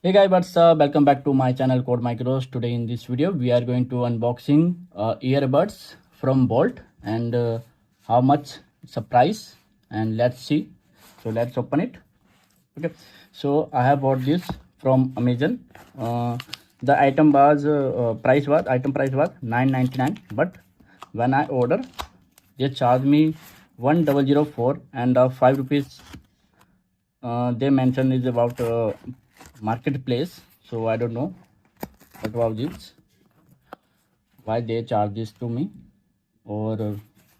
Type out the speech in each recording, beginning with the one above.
Hey guys, what's up? Welcome back to my channel Code Micros. Today in this video we are going to unboxing earbuds from Boult and how much it's a price, and let's see. So let's open it. Okay, so I have bought this from Amazon. The item price was $9.99, but when I order they charge me 1004, and 5 rupees they mentioned is about marketplace. So I don't know what was this, why they charge this to me, or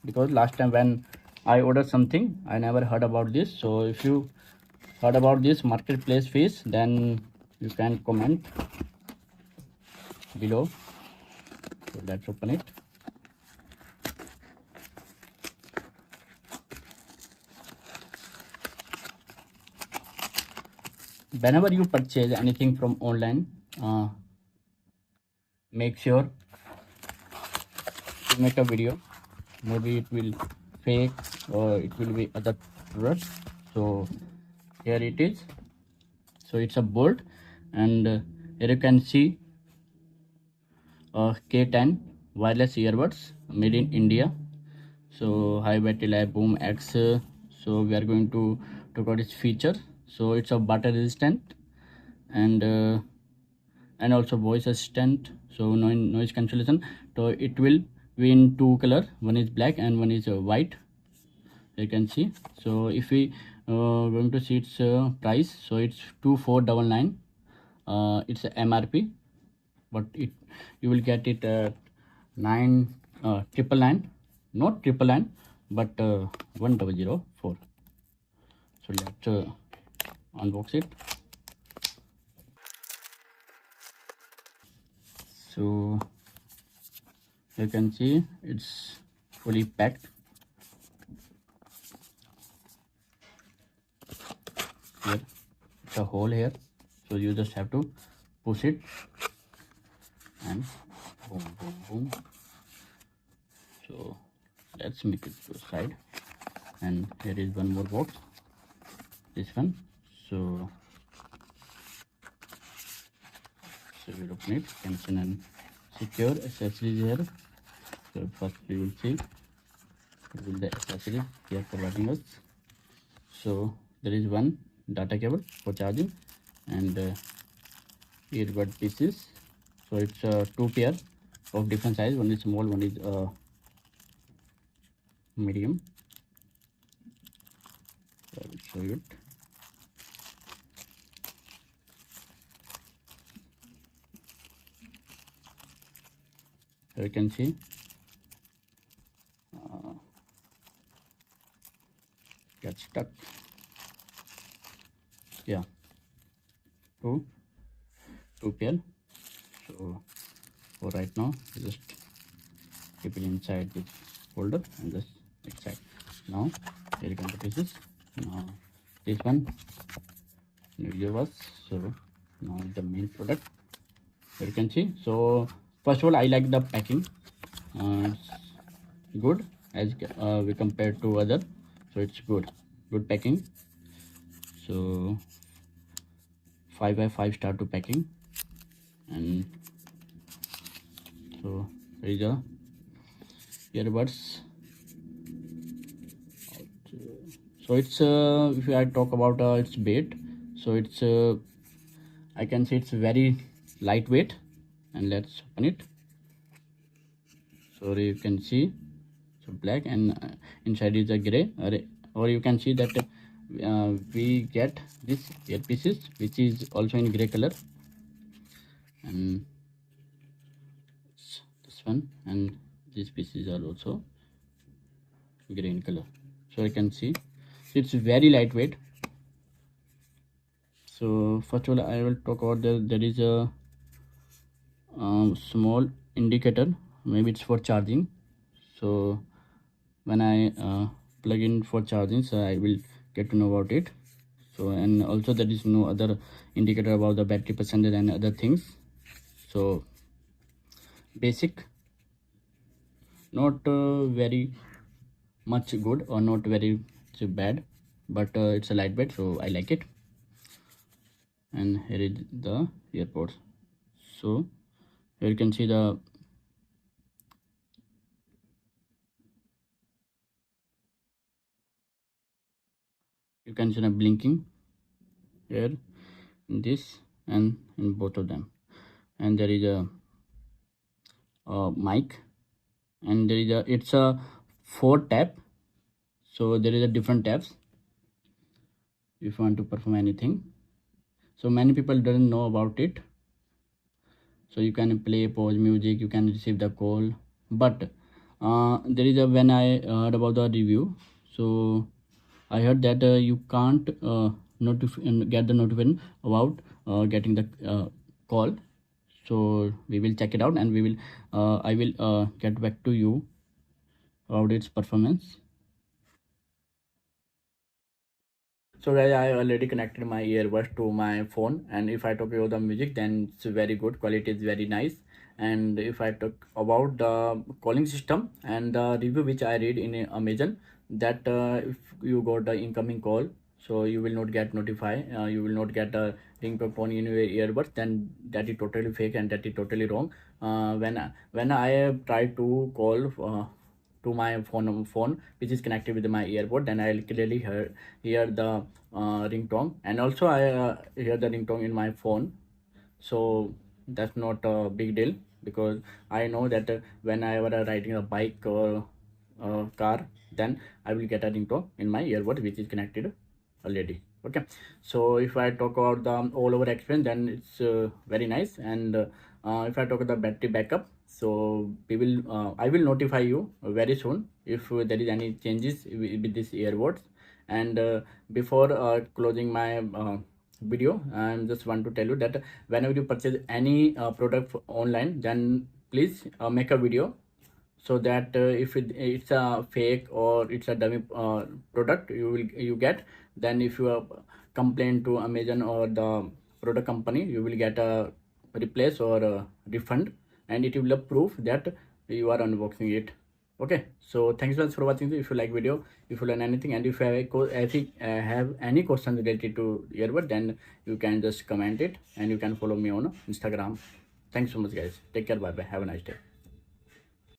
because last time when I ordered something I never heard about this. So if you heard about this marketplace fees, then you can comment below. So let's open it. Whenever you purchase anything from online, make sure to make a video. Maybe it will fake or it will be other product. So here it is. So it's a Boult, and here you can see K10 wireless earbuds made in India. So high battery life, boom X. So we are going to talk about its feature. So it's a water resistant, and also voice assistant. So noise cancellation. So it will be in two color. One is black and one is white. You can see. So if we going to see its price, so it's 2499. It's a MRP, but you will get it at 999, not 999, but 1004. So let's unbox it. So you can see it's fully packed. Here it's a hole here, so you just have to push it and boom boom boom. So let's make it to the side, and here is one more box, this one. So we open it, cancel and secure accessories here. So first we will see what will the accessories they are providing us. So there is one data cable for charging, and earbud pieces. So it's two pair of different size. One is small, one is medium. So I will show you it. So you can see get stuck. Yeah, two pair. So for right now, just keep it inside this folder and just inside. Now here come the pieces. Now this one video was. So now the main product. So you can see. So first of all, I like the packing. It's good as we compared to other. So it's good packing. So 5/5 star to packing, and so there is a earbuds. So it's if I talk about its weight, so it's I can say it's very lightweight, and let's open it. So you can see, so black, and inside is a gray, or you can see that we get this earpieces which is also in gray color, and this one, and these pieces are also green color. So you can see it's very lightweight. So first of all, I will talk about there is a small indicator. Maybe it's for charging. So when I plug in for charging, so I will get to know about it. So, and also there is no other indicator about the battery percentage and other things. So basic, not very much good or not very bad, but it's a lightweight, so I like it. and here is the earpods. So here you can see the blinking here in this and in both of them, and there is a mic, and there is it's a 4 tap, so there is a different tabs if you want to perform anything. So many people doesn't know about it, so you can play, pause music, you can receive the call. But there is a, when I heard about the review, so I heard that you can't get the notification about getting the call. So we will check it out, and we will I will get back to you about its performance. So guys, I already connected my earbuds to my phone, and if I talk about the music, then it's very good, quality is very nice. And if I talk about the calling system and the review which I read in Amazon, that if you got the incoming call, so you will not get notified, you will not get a ringtone in your earbuds, then that is totally fake and that is totally wrong. When I have tried to call to my phone which is connected with my earbud, then I'll clearly hear the ringtone, and also I hear the ringtone in my phone. So that's not a big deal, because I know that when I were riding a bike or car, then I will get a ringtone in my earbud which is connected already. Okay, so if I talk about the all over experience, then it's very nice. And if I talk about the battery backup, so we will I will notify you very soon if there is any changes with this earbuds. And before closing my video, I just want to tell you that whenever you purchase any product online, then please make a video, so that if it's a fake or it's a dummy product you get, then if you complain to Amazon or the product company, you will get a replace or a refund, and it will have proof that you are unboxing it. Okay, so thanks so much for watching. If you like video, if you learn anything, and if you have any questions related to earbud, then you can just comment it, and you can follow me on Instagram. Thanks so much guys, take care, bye bye, have a nice day.